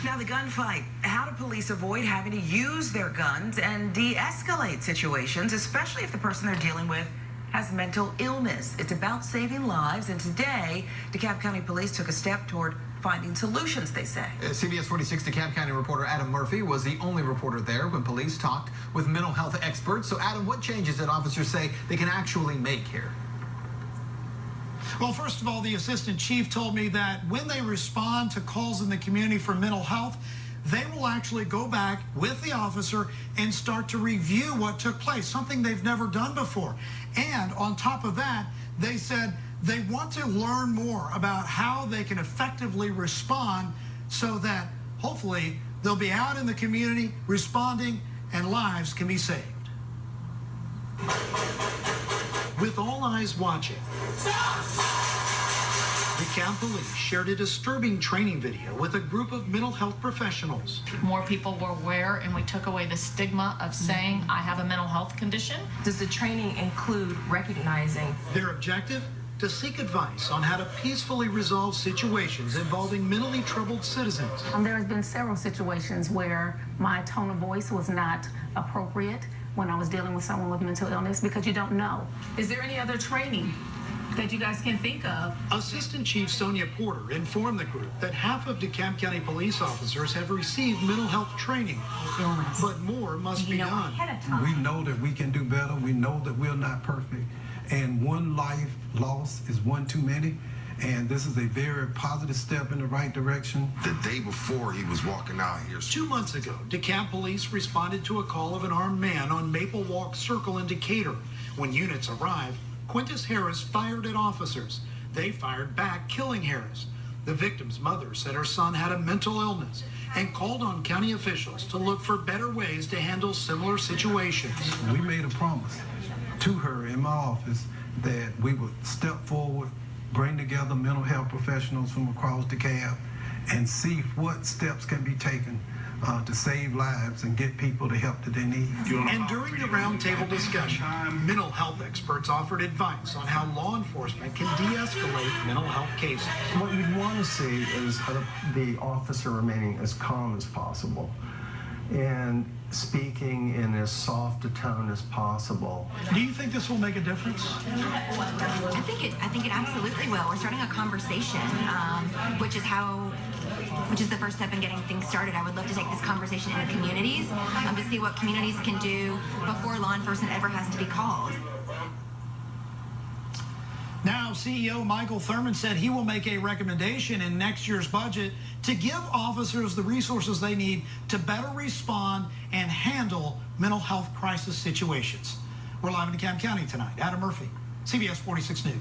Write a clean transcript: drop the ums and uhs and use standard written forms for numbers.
Now the gunfight. How do police avoid having to use their guns and de-escalate situations, especially if the person they're dealing with has mental illness? It's about saving lives, and today, Dekalb County Police took a step toward finding solutions, they say. CBS 46 Dekalb County reporter Adam Murphy was the only reporter there when police talked with mental health experts. So Adam, what changes did officers say they can actually make here? Well, first of all, the assistant chief told me that when they respond to calls in the community for mental health, they will actually go back with the officer and start to review what took place, something they've never done before. And on top of that, they said they want to learn more about how they can effectively respond so that hopefully they'll be out in the community responding and lives can be saved. With all eyes watching, Dekalb Police shared a disturbing training video with a group of mental health professionals. More people were aware, and we took away the stigma of saying, I have a mental health condition. Does the training include recognizing? Their objective? To seek advice on how to peacefully resolve situations involving mentally troubled citizens. There has been several situations where my tone of voice was not appropriate when I was dealing with someone with mental illness, because you don't know. Is there any other training that you guys can think of? Assistant Chief Sonia Porter informed the group that half of Dekalb County police officers have received mental health training, but more must be done. We know that we can do better. We know that we're not perfect, and one life lost is one too many. And this is a very positive step in the right direction. The day before he was walking out here. 2 months ago, Dekalb Police responded to a call of an armed man on Maple Walk Circle in Decatur. When units arrived, Quintus Harris fired at officers. They fired back, killing Harris. The victim's mother said her son had a mental illness and called on county officials to look for better ways to handle similar situations. We made a promise to her in my office that we would step forward, bring together mental health professionals from across DeKalb, and see what steps can be taken to save lives and get people the help that they need. And during the roundtable discussion, mental health experts offered advice on how law enforcement can de-escalate mental health cases. What you'd want to see is the officer remaining as calm as possible and speaking in as soft a tone as possible. Do you think this will make a difference? I think it absolutely will. We're starting a conversation, which is the first step in getting things started. I would love to take this conversation into communities to see what communities can do before law enforcement ever has to be called. Now, CEO Michael Thurman said he will make a recommendation in next year's budget to give officers the resources they need to better respond and handle mental health crisis situations. We're live in DeKalb County tonight. Adam Murphy, CBS 46 News.